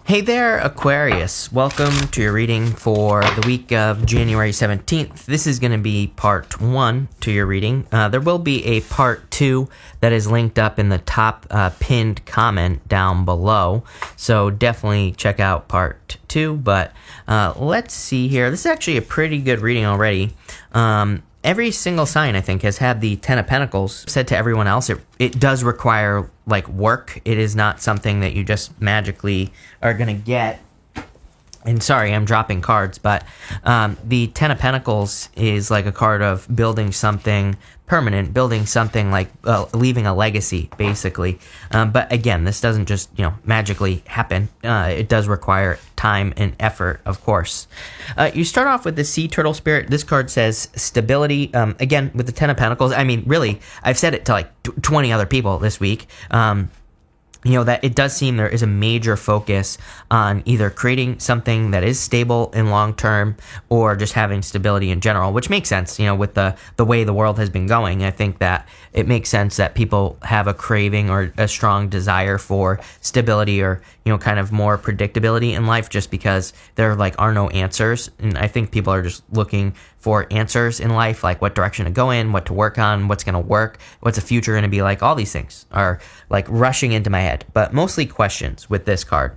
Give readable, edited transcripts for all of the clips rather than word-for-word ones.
Hey there, Aquarius. Welcome to your reading for the week of January 17th. This is going to be part 1 to your reading. There will be a part 2 that is linked up in the top pinned comment down below. So definitely check out part 2. But let's see here. This is actually a pretty good reading already. Every single sign, I think, has had the Ten of Pentacles. Said to everyone else, it does require, like, work. It is not something that you just magically are going to get. And sorry, I'm dropping cards, but the Ten of Pentacles is like a card of building something permanent, building something like leaving a legacy, basically. But again, this doesn't just, magically happen. It does require time and effort, of course. You start off with the Sea Turtle Spirit. This card says stability. Again, with the Ten of Pentacles, I mean, really, I've said it to like 20 other people this week. That it does seem there is a major focus on either creating something that is stable in long term or just having stability in general, which makes sense, with the way the world has been going. I think that it makes sense that people have a craving or a strong desire for stability or, kind of more predictability in life just because there are no answers. And I think people are just looking for answers in life, like what direction to go in, what to work on, what's going to work, what's the future going to be like. All these things are like rushing into my head, but mostly questions with this card.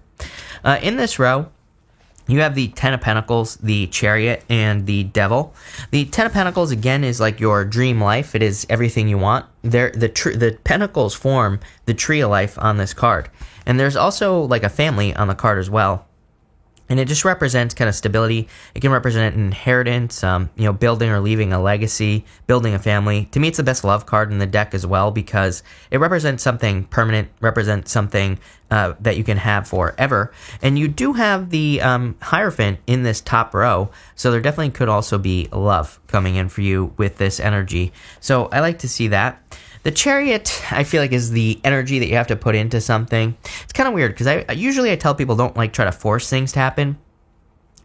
In this row, you have the Ten of Pentacles, the Chariot, and the Devil. The Ten of Pentacles, again, is like your dream life. It is everything you want. The Pentacles form the tree of life on this card. And there's also like a family on the card as well. And it just represents kind of stability. It can represent an inheritance, building or leaving a legacy, building a family. To me, it's the best love card in the deck as well because it represents something permanent, represents something that you can have forever. And you do have the Hierophant in this top row, so there definitely could also be love coming in for you with this energy. So I like to see that. The Chariot, I feel like, is the energy that you have to put into something. It's kind of weird because I usually tell people don't try to force things to happen.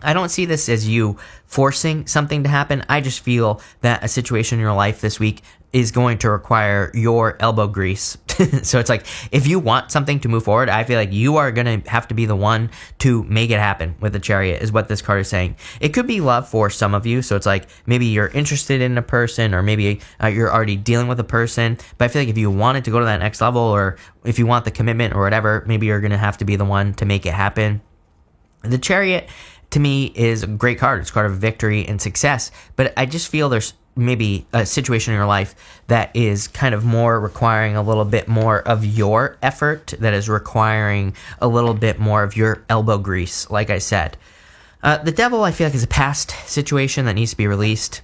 I don't see this as you forcing something to happen. I just feel that a situation in your life this week is going to require your elbow grease. So it's like, if you want something to move forward, I feel like you are going to have to be the one to make it happen with the Chariot, is what this card is saying. It could be love for some of you. So it's like, maybe you're interested in a person, or maybe you're already dealing with a person. But I feel like if you wanted to go to that next level, or if you want the commitment or whatever, maybe you're going to have to be the one to make it happen. The Chariot, to me, is a great card. It's a card of victory and success. But I just feel there's maybe a situation in your life that is kind of more requiring a little bit more of your effort, that is requiring a little bit more of your elbow grease, like I said. The Devil, I feel like, is a past situation that needs to be released.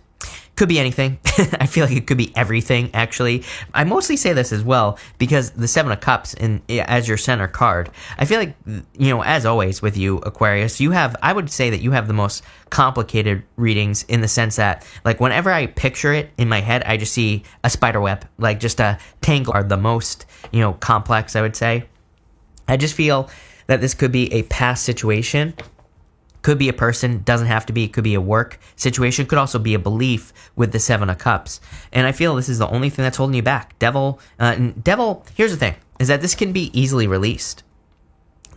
Could be anything. I feel like it could be everything, actually. I mostly say this as well because the Seven of Cups as your center card. I feel like, as always with you, Aquarius, I would say that you have the most complicated readings in the sense that, whenever I picture it in my head, I just see a spider web, just a tangle, are the most, complex, I would say. I just feel that this could be a past situation. Could be a person, doesn't have to be. It could be a work situation. Could also be a belief with the Seven of Cups. And I feel this is the only thing that's holding you back. Devil, here's the thing, is that this can be easily released.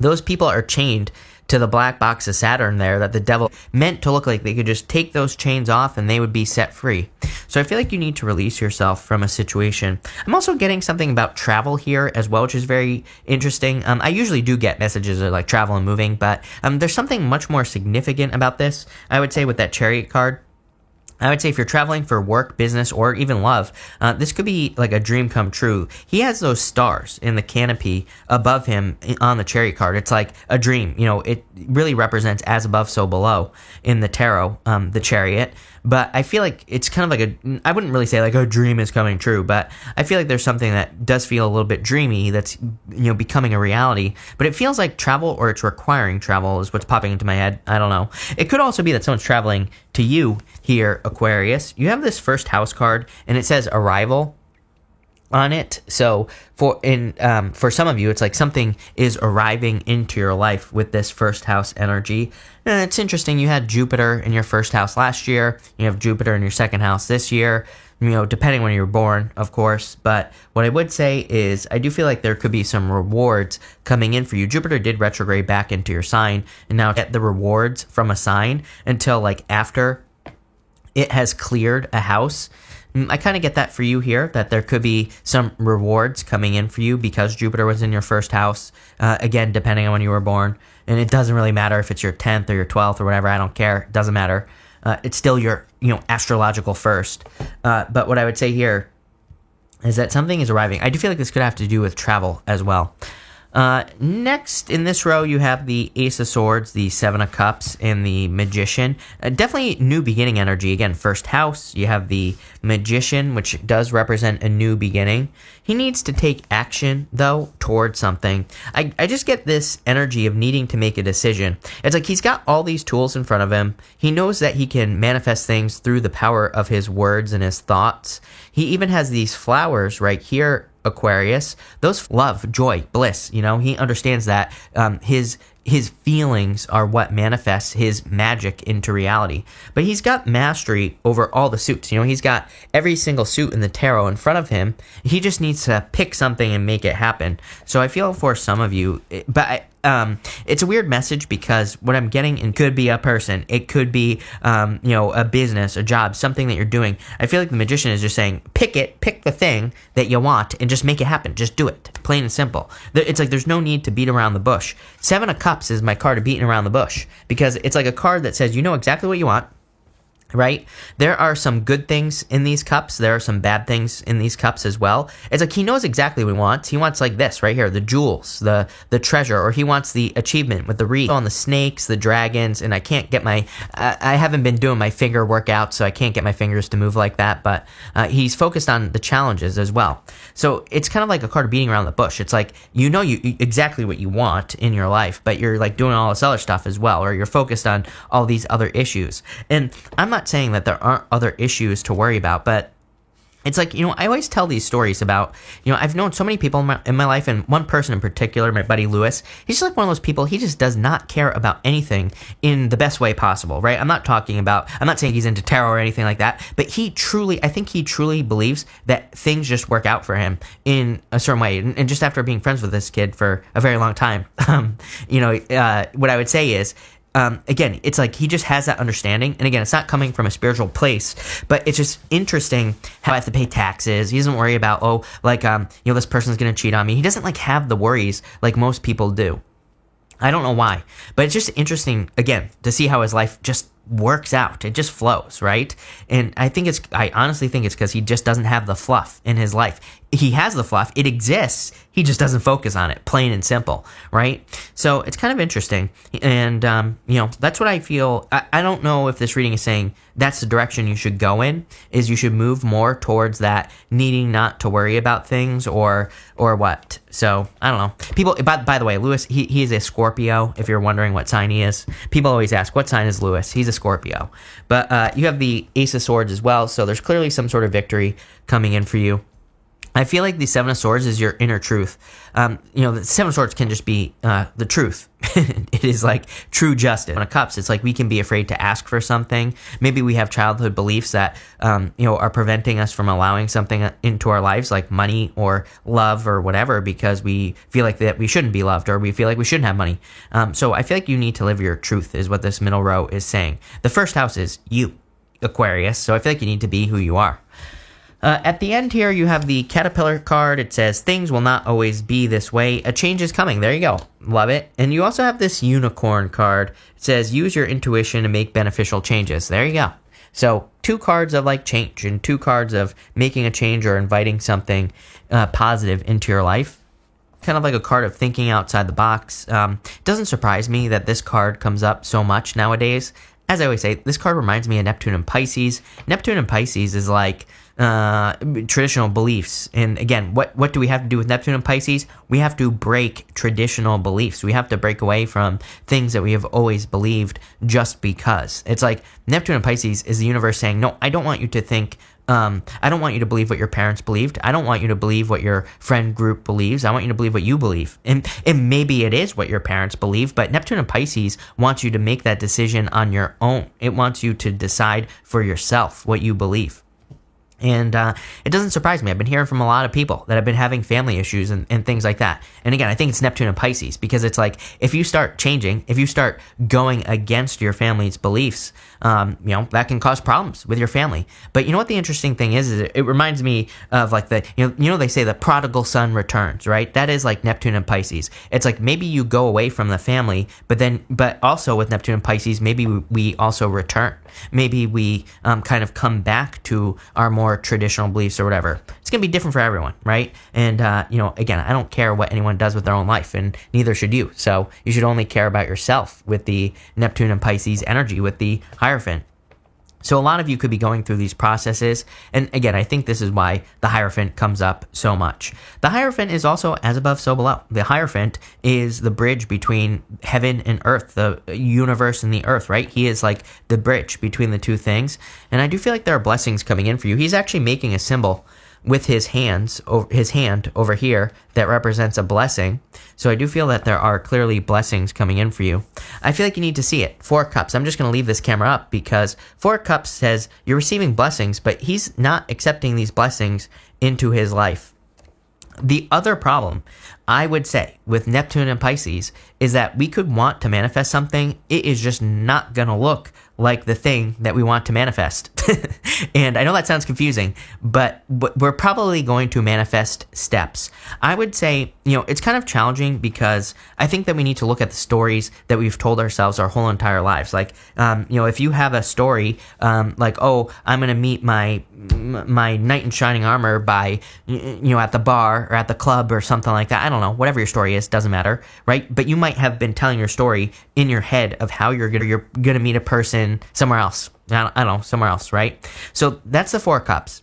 Those people are chained to the black box of Saturn there that the Devil meant to look like they could just take those chains off and they would be set free. So I feel like you need to release yourself from a situation. I'm also getting something about travel here as well, which is very interesting. I usually do get messages of travel and moving, but there's something much more significant about this, I would say, with that Chariot card. I would say if you're traveling for work, business, or even love, this could be like a dream come true. He has those stars in the canopy above him on the Chariot card. It's like a dream. It really represents as above, so below in the tarot, the Chariot. But I feel like it's kind of like I wouldn't really say like a dream is coming true, but I feel like there's something that does feel a little bit dreamy that's, becoming a reality. But it feels like travel, or it's requiring travel, is what's popping into my head. I don't know. It could also be that someone's traveling to you here, Aquarius. You have this first house card, and it says arrival. on it. So for some of you, it's like something is arriving into your life with this first house energy. And it's interesting. You had Jupiter in your first house last year. You have Jupiter in your second house this year. Depending when you were born, of course. But what I would say is I do feel like there could be some rewards coming in for you. Jupiter did retrograde back into your sign, and now get the rewards from a sign until like after it has cleared a house. I kind of get that for you here, that there could be some rewards coming in for you because Jupiter was in your first house, again, depending on when you were born. And it doesn't really matter if it's your 10th or your 12th or whatever. I don't care. It doesn't matter. It's still your, astrological first. But what I would say here is that something is arriving. I do feel like this could have to do with travel as well. Next in this row, you have the Ace of Swords, the Seven of Cups, and the Magician. Definitely new beginning energy. Again, first house, you have the Magician, which does represent a new beginning. He needs to take action, though, towards something. I just get this energy of needing to make a decision. It's like he's got all these tools in front of him. He knows that he can manifest things through the power of his words and his thoughts. He even has these flowers right here, Aquarius. Those love, joy, bliss, he understands that his feelings are what manifests his magic into reality. But he's got mastery over all the suits. He's got every single suit in the tarot in front of him. He just needs to pick something and make it happen. So I feel for some of you, but it's a weird message because what I'm getting, it could be a person, it could be a business, a job, something that you're doing. I feel like the Magician is just saying, pick the thing that you want and just make it happen. Just do it, plain and simple. It's like there's no need to beat around the bush. Seven of Cups is my card of beating around the bush because it's like a card that says you know exactly what you want. Right? There are some good things in these cups. There are some bad things in these cups as well. It's like he knows exactly what he wants. He wants like this right here, the jewels, the treasure, or he wants the achievement with the wreath on the snakes, the dragons, and I can't get I haven't been doing my finger workout, so I can't get my fingers to move like that, but he's focused on the challenges as well. So it's kind of like a card of beating around the bush. It's like you exactly what you want in your life, but you're like doing all this other stuff as well, or you're focused on all these other issues. And I'm not saying that there aren't other issues to worry about, but it's like, I always tell these stories about, I've known so many people in my life, and one person in particular, my buddy Lewis, he's just like one of those people, he just does not care about anything in the best way possible, right? I'm not saying he's into tarot or anything like that, but I think he truly believes that things just work out for him in a certain way. And just after being friends with this kid for a very long time, what I would say is, again, it's like he just has that understanding. And again, it's not coming from a spiritual place, but it's just interesting how I have to pay taxes. He doesn't worry about, this person's going to cheat on me. He doesn't have the worries like most people do. I don't know why, but it's just interesting, again, to see how his life just works out. It just flows, right? And I honestly think it's because he just doesn't have the fluff in his life. He has the fluff. It exists. He just doesn't focus on it, plain and simple, right? So it's kind of interesting. And, that's what I feel. I don't know if this reading is saying that's the direction you should go in, is you should move more towards that needing not to worry about things or what. So I don't know. People, by the way, Lewis, he is a Scorpio, if you're wondering what sign he is. People always ask, what sign is Lewis? He's a Scorpio. But you have the Ace of Swords as well, so there's clearly some sort of victory coming in for you. I feel like the Seven of Swords is your inner truth. The Seven of Swords can just be the truth. It is like true justice. When it Cups, it's like we can be afraid to ask for something. Maybe we have childhood beliefs that are preventing us from allowing something into our lives, like money or love or whatever, because we feel like that we shouldn't be loved, or we feel like we shouldn't have money. So I feel like you need to live your truth, is what this middle row is saying. The first house is you, Aquarius. So I feel like you need to be who you are. At the end here, you have the Caterpillar card. It says, things will not always be this way. A change is coming. There you go. Love it. And you also have this Unicorn card. It says, use your intuition to make beneficial changes. There you go. So 2 cards of change and 2 cards of making a change or inviting something positive into your life. Kind of like a card of thinking outside the box. It doesn't surprise me that this card comes up so much nowadays. As I always say, this card reminds me of Neptune and Pisces. Neptune and Pisces is like traditional beliefs. And again, what do we have to do with Neptune and Pisces? We have to break traditional beliefs. We have to break away from things that we have always believed just because. It's like Neptune and Pisces is the universe saying, no, I don't want you to think, I don't want you to believe what your parents believed. I don't want you to believe what your friend group believes. I want you to believe what you believe. And maybe it is what your parents believe, but Neptune and Pisces wants you to make that decision on your own. It wants you to decide for yourself what you believe. And it doesn't surprise me. I've been hearing from a lot of people that have been having family issues and things like that. And again, I think it's Neptune and Pisces, because it's like, if you start changing, if you start going against your family's beliefs, that can cause problems with your family. But you know what the interesting thing is it reminds me of like they say the prodigal son returns, right? That is like Neptune and Pisces. It's like maybe you go away from the family, but also with Neptune and Pisces, maybe we also return. Maybe we kind of come back to our more traditional beliefs or whatever. It's going to be different for everyone, right? And, again, I don't care what anyone does with their own life, and neither should you. So you should only care about yourself with the Neptune and Pisces energy, with the Hierophant. So a lot of you could be going through these processes. And again, I think this is why the Hierophant comes up so much. The Hierophant is also as above, so below. The Hierophant is the bridge between heaven and earth, the universe and the earth, right? He is like the bridge between the two things. And I do feel like there are blessings coming in for you. He's actually making a symbol with his hand over here that represents a blessing. So I do feel that there are clearly blessings coming in for you. I feel like you need to see it. 4 Cups. I'm just going to leave this camera up because 4 Cups says you're receiving blessings, but he's not accepting these blessings into his life. The other problem, I would say, with Neptune and Pisces is that we could want to manifest something. It is just not going to look like the thing that we want to manifest. And I know that sounds confusing, but we're probably going to manifest steps. I would say, it's kind of challenging because I think that we need to look at the stories that we've told ourselves our whole entire lives. Like, if you have a story, like, oh, I'm going to meet my knight in shining armor by, at the bar or at the club or something like that. I don't know, whatever your story is, doesn't matter, right? But you might have been telling your story in your head of how you're gonna meet a person somewhere else. I don't know, somewhere else, right? So that's the 4 Cups.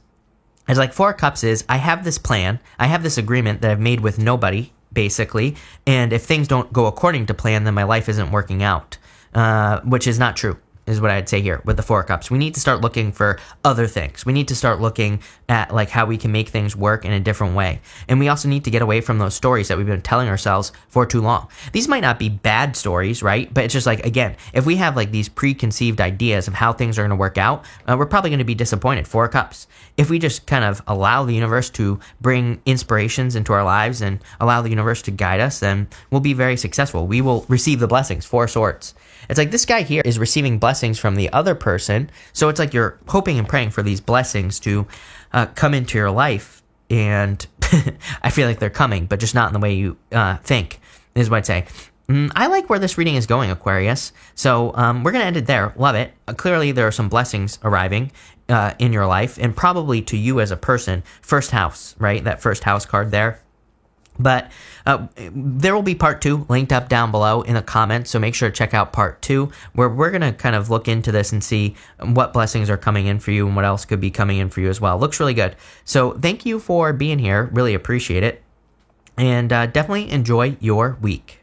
It's like 4 Cups is, I have this plan, I have this agreement that I've made with nobody, basically, and if things don't go according to plan, then my life isn't working out, which is not true. Is what I'd say here with the 4 Cups. We need to start looking for other things. We need to start looking at like how we can make things work in a different way. And we also need to get away from those stories that we've been telling ourselves for too long. These might not be bad stories, right? But it's just like, again, if we have like these preconceived ideas of how things are going to work out, we're probably going to be disappointed. 4 Cups. If we just kind of allow the universe to bring inspirations into our lives and allow the universe to guide us, then we'll be very successful. We will receive the blessings. 4 Swords. It's like this guy here is receiving blessings from the other person. So it's like you're hoping and praying for these blessings to come into your life. And I feel like they're coming, but just not in the way you think, is what I'd say. I like where this reading is going, Aquarius. So we're going to end it there. Love it. Clearly, there are some blessings arriving in your life, and probably to you as a person. First house, right? That first house card there. But there will be part 2 linked up down below in the comments, so make sure to check out part 2, where we're going to kind of look into this and see what blessings are coming in for you and what else could be coming in for you as well. Looks really good. So thank you for being here. Really appreciate it. And definitely enjoy your week.